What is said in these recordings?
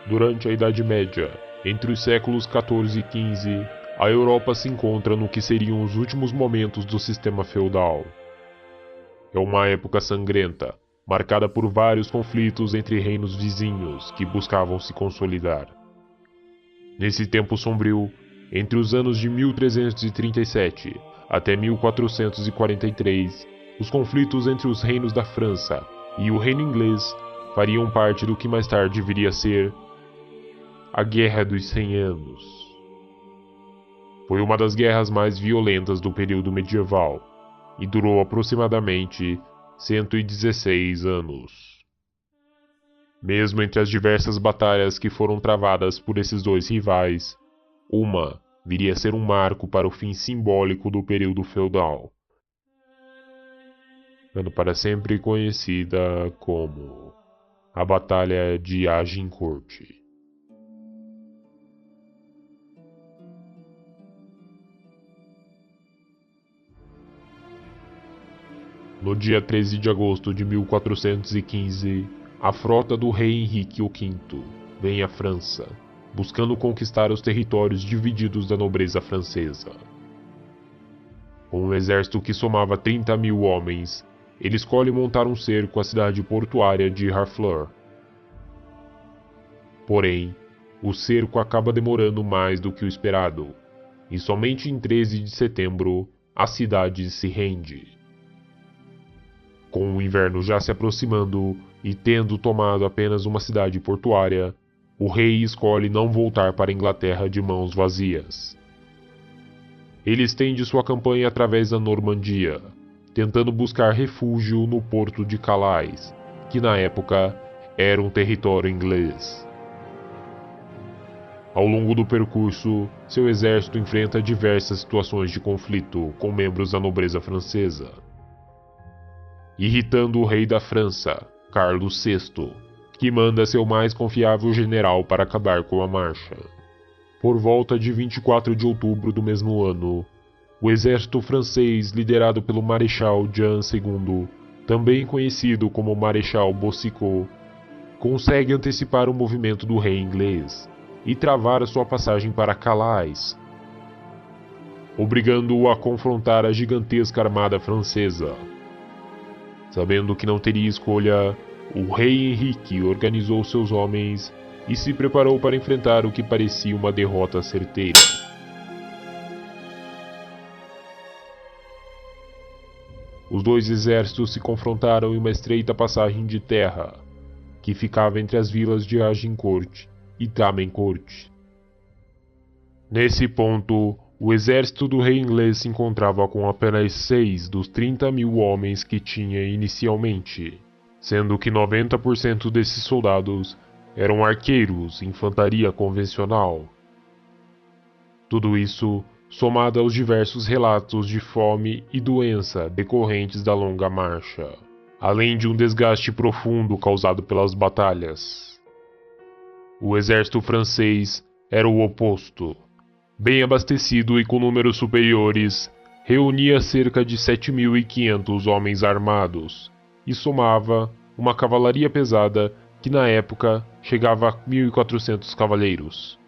Durante a Idade Média, entre os séculos XIV e XV, a Europa se encontra no que seriam os últimos momentos do sistema feudal. É uma época sangrenta, marcada por vários conflitos entre reinos vizinhos que buscavam se consolidar. Nesse tempo sombrio, entre os anos de 1337 até 1443, os conflitos entre os reinos da França e o reino inglês fariam parte do que mais tarde viria a ser a Guerra dos 100 Anos. Foi uma das guerras mais violentas do período medieval e durou aproximadamente 116 anos. Mesmo entre as diversas batalhas que foram travadas por esses dois rivais, uma viria a ser um marco para o fim simbólico do período feudal, ficando para sempre conhecida como a Batalha de Agincourt. No dia 13 de agosto de 1415, a frota do rei Henrique V vem à França, buscando conquistar os territórios divididos da nobreza francesa. Com um exército que somava 30.000 homens, ele escolhe montar um cerco à cidade portuária de Harfleur. Porém, o cerco acaba demorando mais do que o esperado, e somente em 13 de setembro a cidade se rende. Com o inverno já se aproximando e tendo tomado apenas uma cidade portuária, o rei escolhe não voltar para a Inglaterra de mãos vazias. Ele estende sua campanha através da Normandia, tentando buscar refúgio no porto de Calais, que na época era um território inglês. Ao longo do percurso, seu exército enfrenta diversas situações de conflito com membros da nobreza francesa, irritando o rei da França, Carlos VI, que manda seu mais confiável general para acabar com a marcha. Por volta de 24 de outubro do mesmo ano, o exército francês liderado pelo Marechal Jean II, também conhecido como Marechal Boucicaut, consegue antecipar o movimento do rei inglês e travar a sua passagem para Calais, obrigando-o a confrontar a gigantesca armada francesa. Sabendo que não teria escolha, o rei Henrique organizou seus homens e se preparou para enfrentar o que parecia uma derrota certeira. Os dois exércitos se confrontaram em uma estreita passagem de terra, que ficava entre as vilas de Agincourt e Tamencourt. Nesse ponto, o exército do rei inglês se encontrava com apenas 6 dos 30.000 homens que tinha inicialmente, sendo que 90% desses soldados eram arqueiros, infantaria convencional. Tudo isso somado aos diversos relatos de fome e doença decorrentes da longa marcha, além de um desgaste profundo causado pelas batalhas. O exército francês era o oposto. Bem abastecido e com números superiores, reunia cerca de 7.500 homens armados e somava uma cavalaria pesada que na época chegava a 1.400 cavaleiros.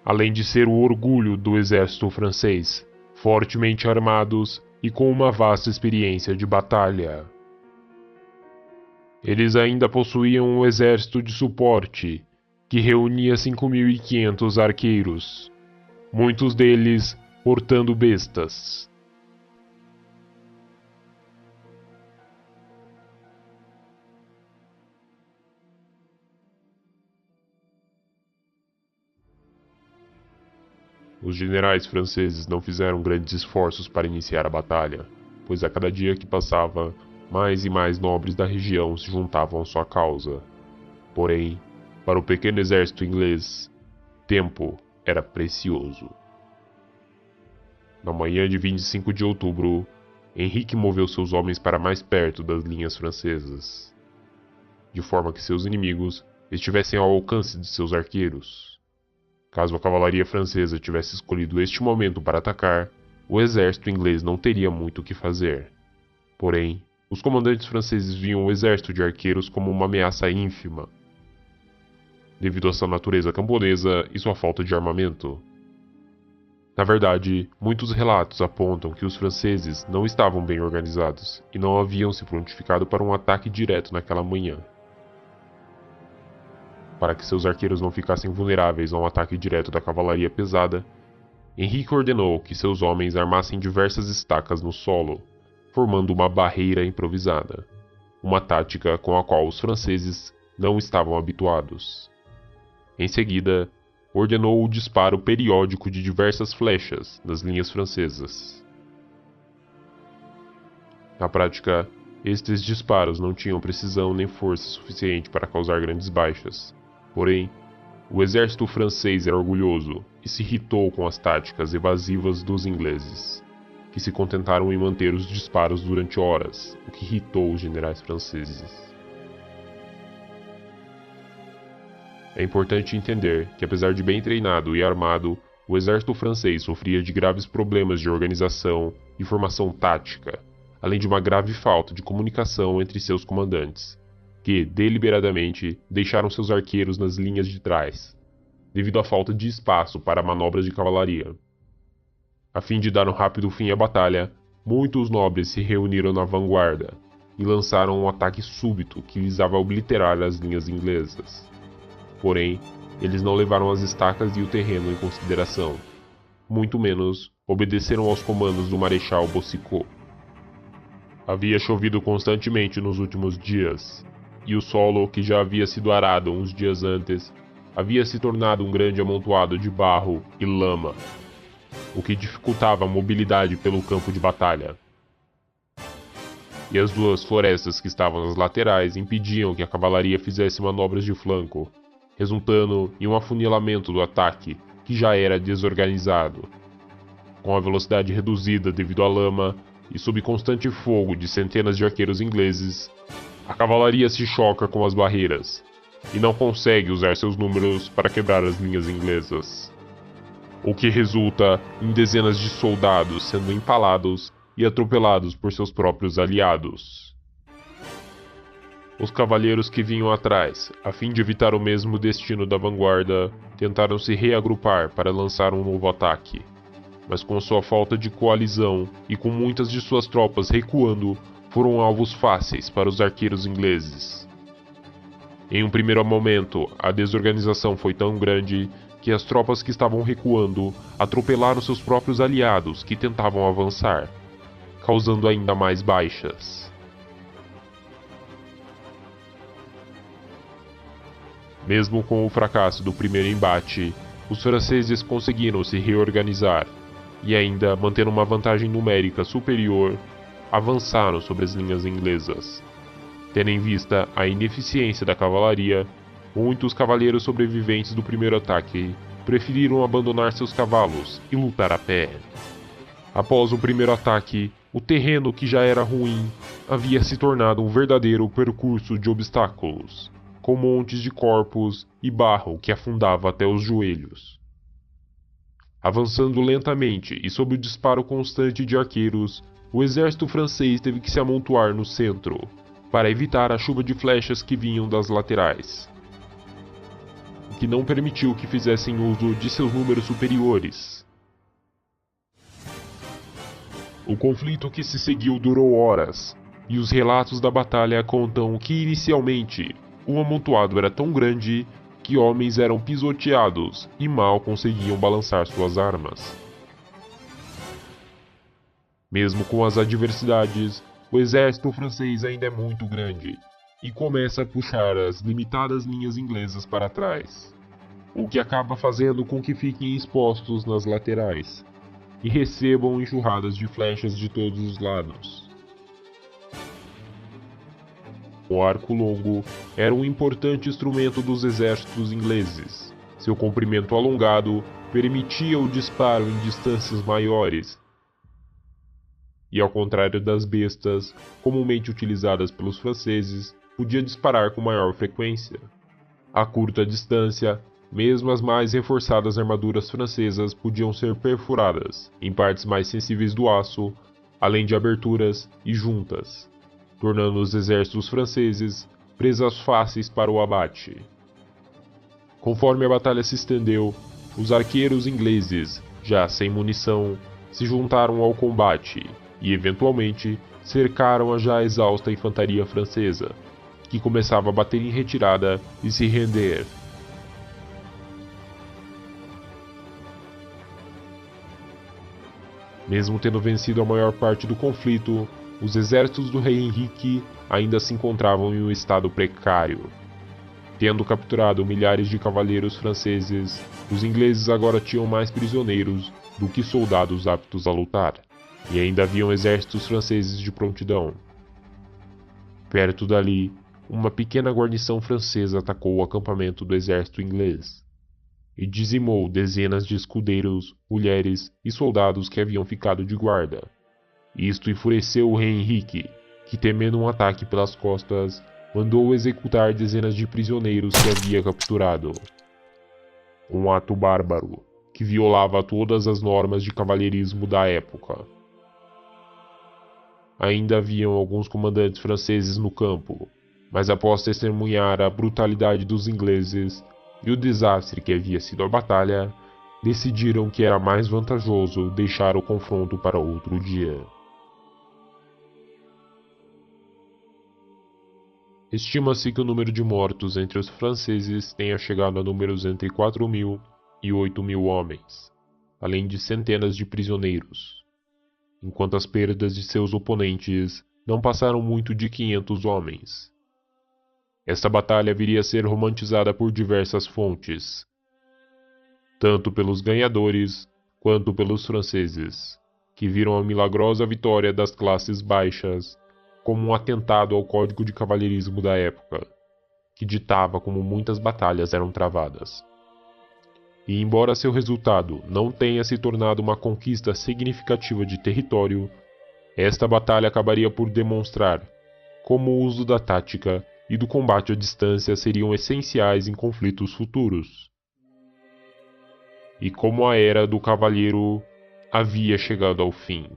Além de ser o orgulho do exército francês, fortemente armados e com uma vasta experiência de batalha. Eles ainda possuíam um exército de suporte, que reunia 5.500 arqueiros, muitos deles portando bestas. Os generais franceses não fizeram grandes esforços para iniciar a batalha, pois a cada dia que passava, mais e mais nobres da região se juntavam à sua causa. Porém, para o pequeno exército inglês, tempo era precioso. Na manhã de 25 de outubro, Henrique moveu seus homens para mais perto das linhas francesas, de forma que seus inimigos estivessem ao alcance de seus arqueiros. Caso a cavalaria francesa tivesse escolhido este momento para atacar, o exército inglês não teria muito o que fazer. Porém, os comandantes franceses viam o exército de arqueiros como uma ameaça ínfima. devido à sua natureza camponesa e sua falta de armamento. Na verdade, muitos relatos apontam que os franceses não estavam bem organizados e não haviam se prontificado para um ataque direto naquela manhã. Para que seus arqueiros não ficassem vulneráveis a um ataque direto da cavalaria pesada, Henrique ordenou que seus homens armassem diversas estacas no solo, formando uma barreira improvisada, uma tática com a qual os franceses não estavam habituados. Em seguida, ordenou o disparo periódico de diversas flechas nas linhas francesas. Na prática, estes disparos não tinham precisão nem força suficiente para causar grandes baixas. Porém, o exército francês era orgulhoso e se irritou com as táticas evasivas dos ingleses, que se contentaram em manter os disparos durante horas, o que irritou os generais franceses. É importante entender que, apesar de bem treinado e armado, o exército francês sofria de graves problemas de organização e formação tática, além de uma grave falta de comunicação entre seus comandantes, que, deliberadamente, deixaram seus arqueiros nas linhas de trás, devido à falta de espaço para manobras de cavalaria. A fim de dar um rápido fim à batalha, muitos nobres se reuniram na vanguarda e lançaram um ataque súbito que visava obliterar as linhas inglesas. Porém, eles não levaram as estacas e o terreno em consideração. Muito menos obedeceram aos comandos do Marechal Boucicaut. Havia chovido constantemente nos últimos dias, e o solo, que já havia sido arado uns dias antes, havia se tornado um grande amontoado de barro e lama, o que dificultava a mobilidade pelo campo de batalha. E as duas florestas que estavam nas laterais impediam que a cavalaria fizesse manobras de flanco, resultando em um afunilamento do ataque, que já era desorganizado. Com a velocidade reduzida devido à lama e sob constante fogo de centenas de arqueiros ingleses, a cavalaria se choca com as barreiras e não consegue usar seus números para quebrar as linhas inglesas, o que resulta em dezenas de soldados sendo empalados e atropelados por seus próprios aliados. Os cavalheiros que vinham atrás, a fim de evitar o mesmo destino da vanguarda, tentaram se reagrupar para lançar um novo ataque, mas com sua falta de coalizão e com muitas de suas tropas recuando, foram alvos fáceis para os arqueiros ingleses. Em um primeiro momento, a desorganização foi tão grande que as tropas que estavam recuando atropelaram seus próprios aliados que tentavam avançar, causando ainda mais baixas. Mesmo com o fracasso do primeiro embate, os franceses conseguiram se reorganizar e, ainda mantendo uma vantagem numérica superior, avançaram sobre as linhas inglesas. Tendo em vista a ineficiência da cavalaria, muitos cavaleiros sobreviventes do primeiro ataque preferiram abandonar seus cavalos e lutar a pé. Após o primeiro ataque, o terreno, que já era ruim, havia se tornado um verdadeiro percurso de obstáculos, com montes de corpos e barro que afundava até os joelhos. Avançando lentamente e sob o disparo constante de arqueiros, o exército francês teve que se amontoar no centro, para evitar a chuva de flechas que vinham das laterais, o que não permitiu que fizessem uso de seus números superiores. O conflito que se seguiu durou horas, e os relatos da batalha contam que inicialmente o amontoado era tão grande que homens eram pisoteados e mal conseguiam balançar suas armas. Mesmo com as adversidades, o exército francês ainda é muito grande e começa a puxar as limitadas linhas inglesas para trás, o que acaba fazendo com que fiquem expostos nas laterais e recebam enxurradas de flechas de todos os lados. O arco longo era um importante instrumento dos exércitos ingleses. Seu comprimento alongado permitia o disparo em distâncias maiores, e ao contrário das bestas, comumente utilizadas pelos franceses, podia disparar com maior frequência. A curta distância, mesmo as mais reforçadas armaduras francesas podiam ser perfuradas em partes mais sensíveis do aço, além de aberturas e juntas, tornando os exércitos franceses presas fáceis para o abate. Conforme a batalha se estendeu, os arqueiros ingleses, já sem munição, se juntaram ao combate e, eventualmente, cercaram a já exausta infantaria francesa, que começava a bater em retirada e se render. Mesmo tendo vencido a maior parte do conflito, os exércitos do rei Henrique ainda se encontravam em um estado precário. Tendo capturado milhares de cavaleiros franceses, os ingleses agora tinham mais prisioneiros do que soldados aptos a lutar, e ainda haviam exércitos franceses de prontidão. Perto dali, uma pequena guarnição francesa atacou o acampamento do exército inglês e dizimou dezenas de escudeiros, mulheres e soldados que haviam ficado de guarda. Isto enfureceu o rei Henrique, que, temendo um ataque pelas costas, mandou executar dezenas de prisioneiros que havia capturado. Um ato bárbaro, que violava todas as normas de cavalheirismo da época. Ainda haviam alguns comandantes franceses no campo, mas após testemunhar a brutalidade dos ingleses e o desastre que havia sido a batalha, decidiram que era mais vantajoso deixar o confronto para outro dia. Estima-se que o número de mortos entre os franceses tenha chegado a números entre 4.000 e 8.000 homens, além de centenas de prisioneiros, enquanto as perdas de seus oponentes não passaram muito de 500 homens. Esta batalha viria a ser romantizada por diversas fontes, tanto pelos ganhadores quanto pelos franceses, que viram a milagrosa vitória das classes baixas como um atentado ao código de cavalheirismo da época, que ditava como muitas batalhas eram travadas. E embora seu resultado não tenha se tornado uma conquista significativa de território, esta batalha acabaria por demonstrar como o uso da tática e do combate à distância seriam essenciais em conflitos futuros, e como a era do cavalheiro havia chegado ao fim.